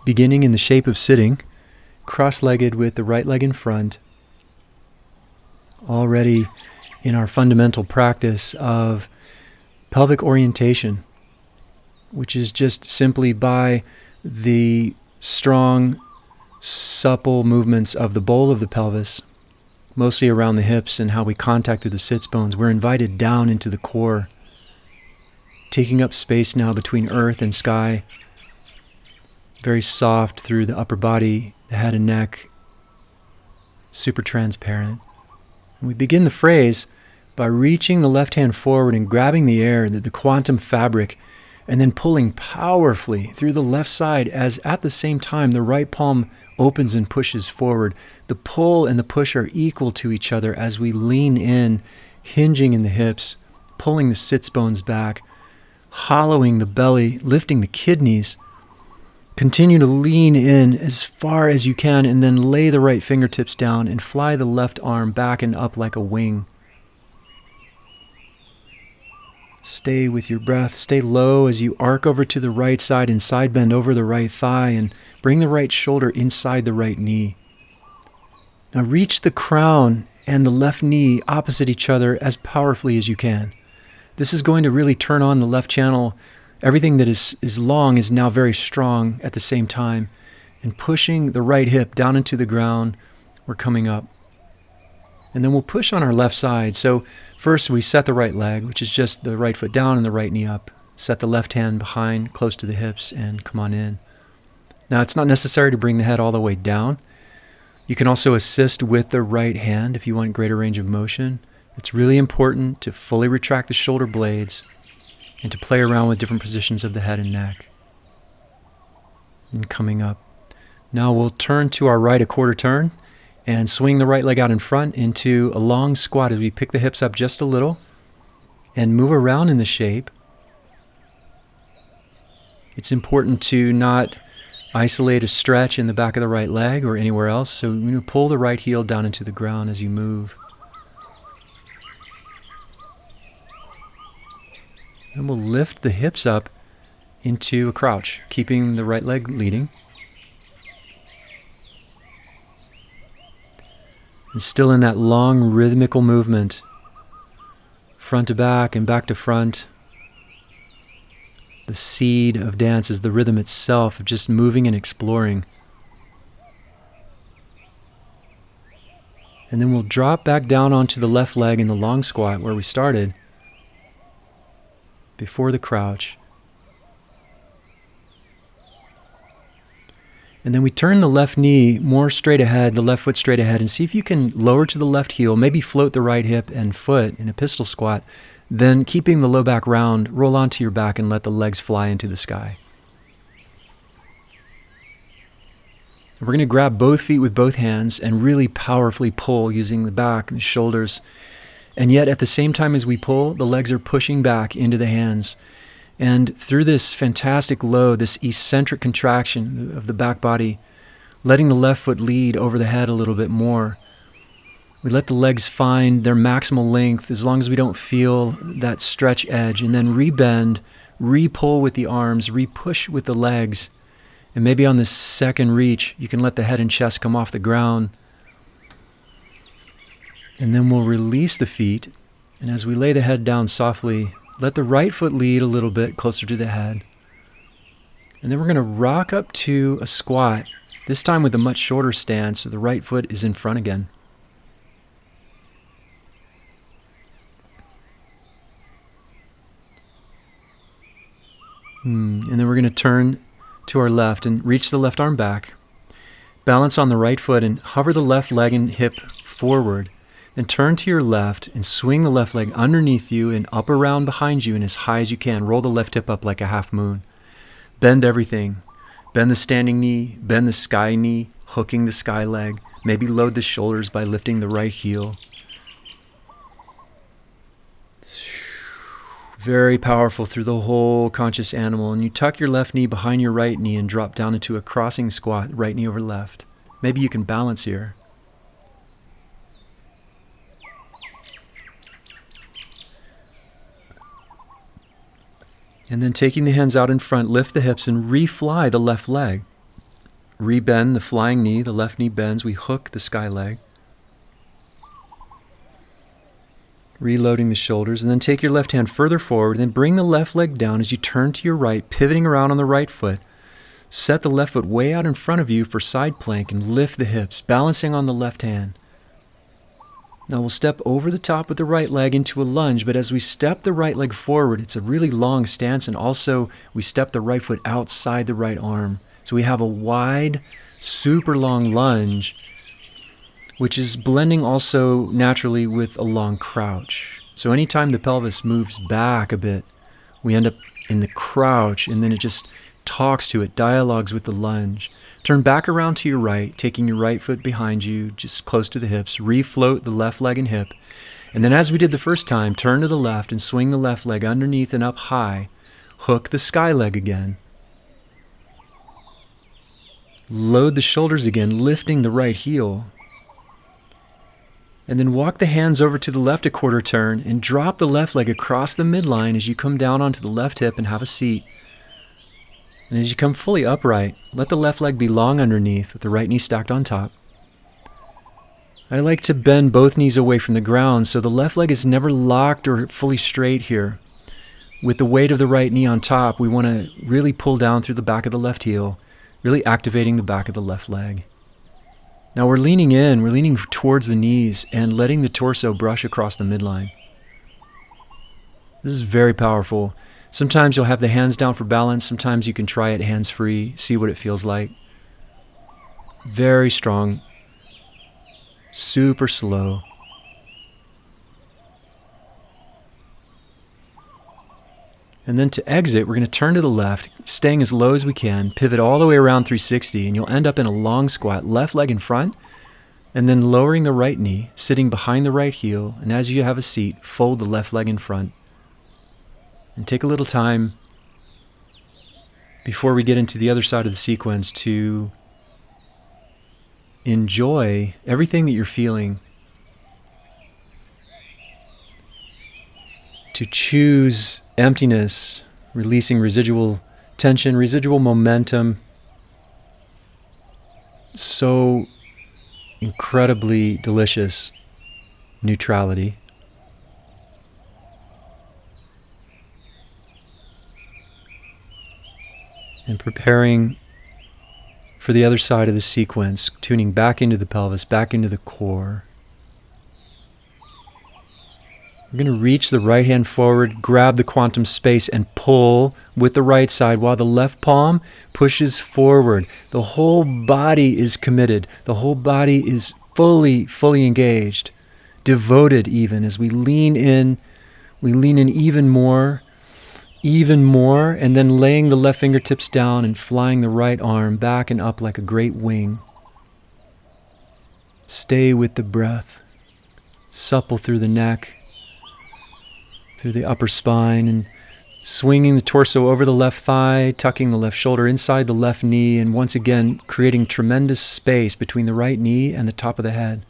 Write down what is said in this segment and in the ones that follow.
Beginning in the shape of sitting, cross-legged with the right leg in front, already in our fundamental practice of pelvic orientation, which is just simply by the strong, supple movements of the bowl of the pelvis, mostly around the hips and how we contact through the sits bones. We're invited down into the core, taking up space now between earth and sky, very soft through the upper body, the head and neck, super transparent. And we begin the phrase by reaching the left hand forward and grabbing the air, the quantum fabric, and then pulling powerfully through the left side as at the same time the right palm opens and pushes forward. The pull and the push are equal to each other as we lean in, hinging in the hips, pulling the sits bones back, hollowing the belly, lifting the kidneys. Continue to lean in as far as you can and then lay the right fingertips down and fly the left arm back and up like a wing. Stay with your breath. Stay low as you arc over to the right side and side bend over the right thigh and bring the right shoulder inside the right knee. Now reach the crown and the left knee opposite each other as powerfully as you can. This is going to really turn on the left channel. Everything that is long is now very strong at the same time. And pushing the right hip down into the ground, we're coming up. And then we'll push on our left side. So first we set the right leg, which is just the right foot down and the right knee up. Set the left hand behind, close to the hips, and come on in. Now it's not necessary to bring the head all the way down. You can also assist with the right hand if you want greater range of motion. It's really important to fully retract the shoulder blades and to play around with different positions of the head and neck. And coming up. Now we'll turn to our right a quarter turn and swing the right leg out in front into a long squat as we pick the hips up just a little and move around in the shape. It's important to not isolate a stretch in the back of the right leg or anywhere else, so you pull the right heel down into the ground as you move. Then we'll lift the hips up into a crouch, keeping the right leg leading. And still in that long rhythmical movement, front to back and back to front. The seed of dance is the rhythm itself of just moving and exploring. And then we'll drop back down onto the left leg in the long squat where we started, before the crouch. And then we turn the left knee more straight ahead, the left foot straight ahead, and see if you can lower to the left heel, maybe float the right hip and foot in a pistol squat, then keeping the low back round, roll onto your back and let the legs fly into the sky. And we're going to grab both feet with both hands and really powerfully pull using the back and the shoulders. And yet at the same time as we pull, the legs are pushing back into the hands. And through this fantastic load, this eccentric contraction of the back body, letting the left foot lead over the head a little bit more. We let the legs find their maximal length as long as we don't feel that stretch edge, and then rebend, re-pull with the arms, re-push with the legs. And maybe on this second reach, you can let the head and chest come off the ground. And then we'll release the feet. And as we lay the head down softly, let the right foot lead a little bit closer to the head. And then we're going to rock up to a squat, this time with a much shorter stance, so the right foot is in front again. And then we're going to turn to our left and reach the left arm back. Balance on the right foot and hover the left leg and hip forward. Then turn to your left and swing the left leg underneath you and up around behind you and as high as you can. Roll the left hip up like a half moon. Bend everything. Bend the standing knee, bend the sky knee, hooking the sky leg. Maybe load the shoulders by lifting the right heel. Very powerful through the whole conscious animal. And you tuck your left knee behind your right knee and drop down into a crossing squat, right knee over left. Maybe you can balance here. And then taking the hands out in front, lift the hips and re-fly the left leg. rebend the flying knee, the left knee bends, we hook the sky leg. Reloading the shoulders, and then take your left hand further forward, and then bring the left leg down as you turn to your right, pivoting around on the right foot. Set the left foot way out in front of you for side plank and lift the hips, balancing on the left hand. Now we'll step over the top with the right leg into a lunge, but as we step the right leg forward, it's a really long stance, and also we step the right foot outside the right arm. So we have a wide, super long lunge, which is blending also naturally with a long crouch. So anytime the pelvis moves back a bit, we end up in the crouch, and then it just talks to it, dialogues with the lunge. Turn back around to your right, taking your right foot behind you, just close to the hips. Refloat the left leg and hip. And then as we did the first time, turn to the left and swing the left leg underneath and up high. Hook the sky leg again. Load the shoulders again, lifting the right heel. And then walk the hands over to the left a quarter turn and drop the left leg across the midline as you come down onto the left hip and have a seat. And as you come fully upright, let the left leg be long underneath with the right knee stacked on top. I like to bend both knees away from the ground so the left leg is never locked or fully straight here. With the weight of the right knee on top, we want to really pull down through the back of the left heel, really activating the back of the left leg. Now we're leaning towards the knees and letting the torso brush across the midline. This is very powerful. Sometimes you'll have the hands down for balance. Sometimes you can try it hands free, see what it feels like. Very strong, super slow. And then to exit, we're going to turn to the left, staying as low as we can, pivot all the way around 360, and you'll end up in a long squat, left leg in front, and then lowering the right knee, sitting behind the right heel, and as you have a seat, fold the left leg in front. And take a little time before we get into the other side of the sequence to enjoy everything that you're feeling. To choose emptiness, releasing residual tension, residual momentum. So incredibly delicious neutrality. And preparing for the other side of the sequence, tuning back into the pelvis, back into the core. We're going to reach the right hand forward, grab the quantum space, and pull with the right side while the left palm pushes forward. The whole body is committed. The whole body is fully engaged, devoted even. As we lean in even more, and then laying the left fingertips down and flying the right arm back and up like a great wing. Stay with the breath, supple through the neck, through the upper spine, and swinging the torso over the left thigh, tucking the left shoulder inside the left knee, and once again creating tremendous space between the right knee and the top of the head.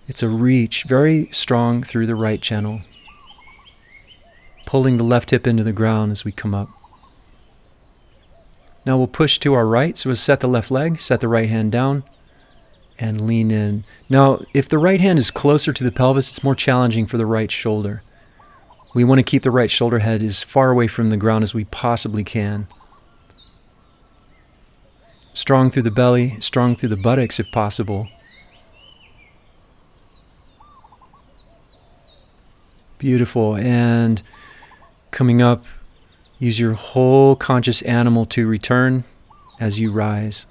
It's a reach, very strong through the right channel. Pulling the left hip into the ground as we come up. Now we'll push to our right, so we'll set the left leg, set the right hand down, and lean in. Now, if the right hand is closer to the pelvis, it's more challenging for the right shoulder. We want to keep the right shoulder head as far away from the ground as we possibly can. Strong through the belly, strong through the buttocks if possible. Beautiful. And coming up, use your whole conscious animal to return as you rise.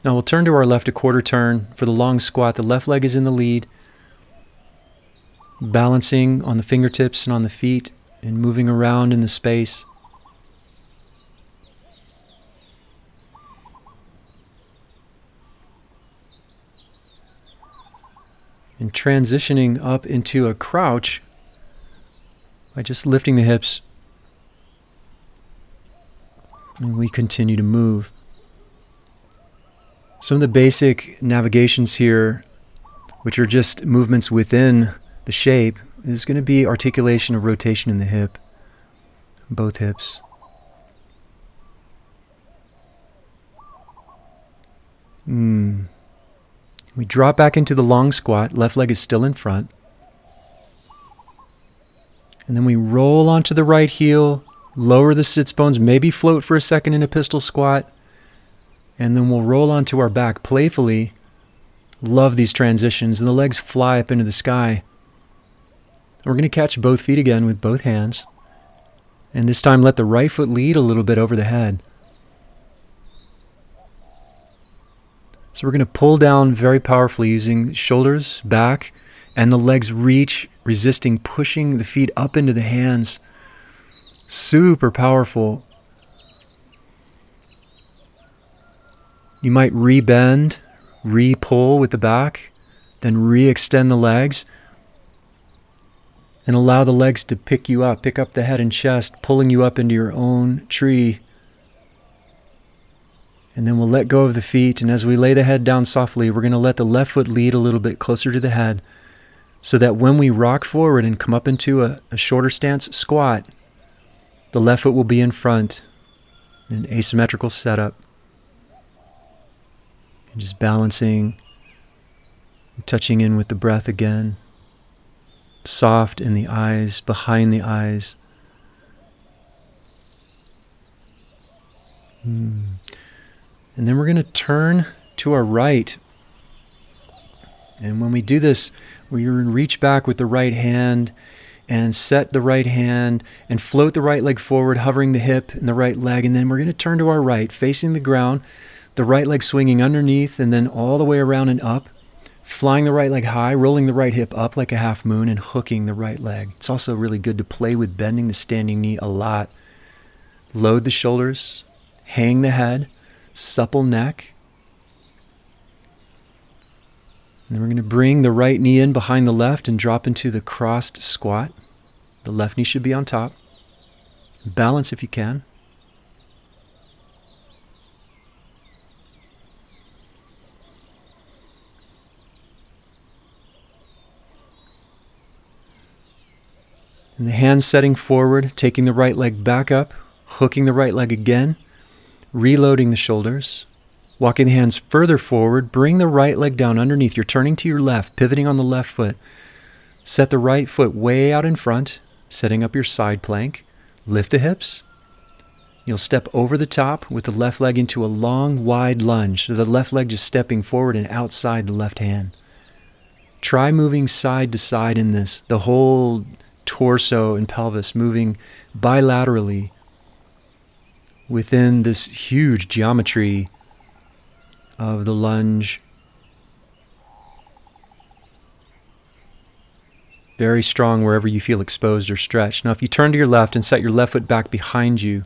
Now we'll turn to our left a quarter turn. For the long squat, the left leg is in the lead, balancing on the fingertips and on the feet and moving around in the space. And transitioning up into a crouch by just lifting the hips. And we continue to move. Some of the basic navigations here, which are just movements within the shape, is going to be articulation of rotation in the hip, both hips. We drop back into the long squat. Left leg is still in front. And then we roll onto the right heel, lower the sits bones, maybe float for a second in a pistol squat. And then we'll roll onto our back playfully. Love these transitions. And the legs fly up into the sky. We're going to catch both feet again with both hands. And this time let the right foot lead a little bit over the head. So we're going to pull down very powerfully using shoulders, back, and the legs reach, resisting, pushing the feet up into the hands. Super powerful. You might re-bend, re-pull with the back, then re-extend the legs, and allow the legs to pick you up, pick up the head and chest, pulling you up into your own tree. And then we'll let go of the feet, and as we lay the head down softly, we're going to let the left foot lead a little bit closer to the head, so that when we rock forward and come up into a shorter stance squat, the left foot will be in front, an asymmetrical setup. And just balancing, touching in with the breath again. Soft in the eyes, behind the eyes. And then we're going to turn to our right. And when we do this, we're going to reach back with the right hand and set the right hand and float the right leg forward, hovering the hip and the right leg. And then we're going to turn to our right, facing the ground, the right leg swinging underneath and then all the way around and up, flying the right leg high, rolling the right hip up like a half moon and hooking the right leg. It's also really good to play with bending the standing knee a lot. Load the shoulders, hang the head, supple neck. And then we're going to bring the right knee in behind the left and drop into the crossed squat. The left knee should be on top. Balance if you can. And the hands setting forward, taking the right leg back up, hooking the right leg again, reloading the shoulders. Walking the hands further forward, bring the right leg down underneath. You're turning to your left, pivoting on the left foot. Set the right foot way out in front, setting up your side plank. Lift the hips. You'll step over the top with the left leg into a long, wide lunge. So the left leg just stepping forward and outside the left hand. Try moving side to side in this. The whole torso and pelvis moving bilaterally within this huge geometry of the lunge. Very strong wherever you feel exposed or stretched. Now if you turn to your left and set your left foot back behind you,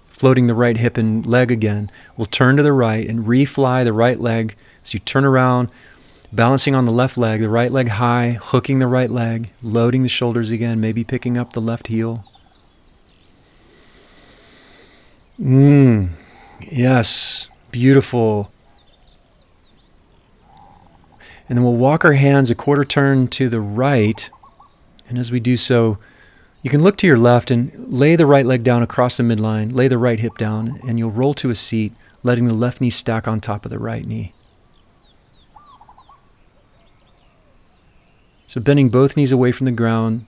floating the right hip and leg again, we'll turn to the right and refly the right leg as you turn around, balancing on the left leg, the right leg high, hooking the right leg, loading the shoulders again, maybe picking up the left heel. Yes, beautiful. And then we'll walk our hands a quarter turn to the right. And as we do so, you can look to your left and lay the right leg down across the midline, lay the right hip down, and you'll roll to a seat, letting the left knee stack on top of the right knee. So bending both knees away from the ground.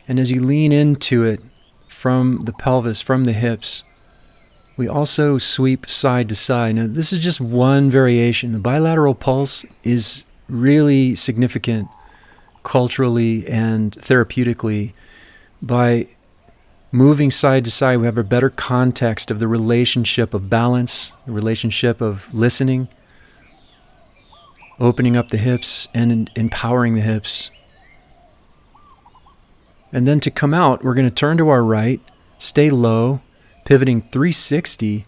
And as you lean into it from the pelvis, from the hips, we also sweep side to side. Now, this is just one variation. The bilateral pulse is really significant culturally and therapeutically. By moving side to side, we have a better context of the relationship of balance, the relationship of listening, opening up the hips and empowering the hips. And then to come out, we're going to turn to our right, stay low, pivoting 360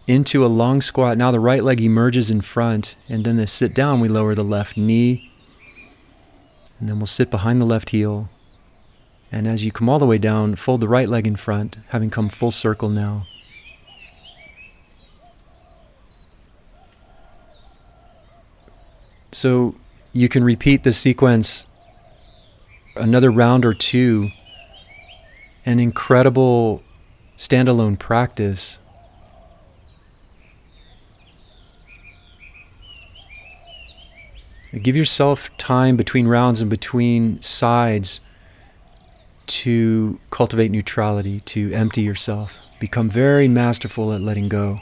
into a long squat. Now the right leg emerges in front, and then to sit down, we lower the left knee, and then we'll sit behind the left heel. And as you come all the way down, fold the right leg in front, having come full circle now. So you can repeat this sequence another round or two an incredible standalone practice. Give yourself time between rounds and between sides to cultivate neutrality, to empty yourself. Become very masterful at letting go.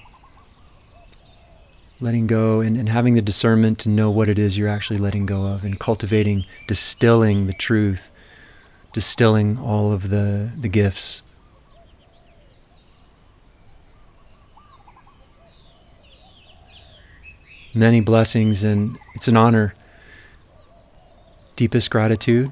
Letting go and having the discernment to know what it is you're actually letting go of, and cultivating, distilling the truth, distilling all of the gifts. Many blessings, and it's an honor. Deepest gratitude.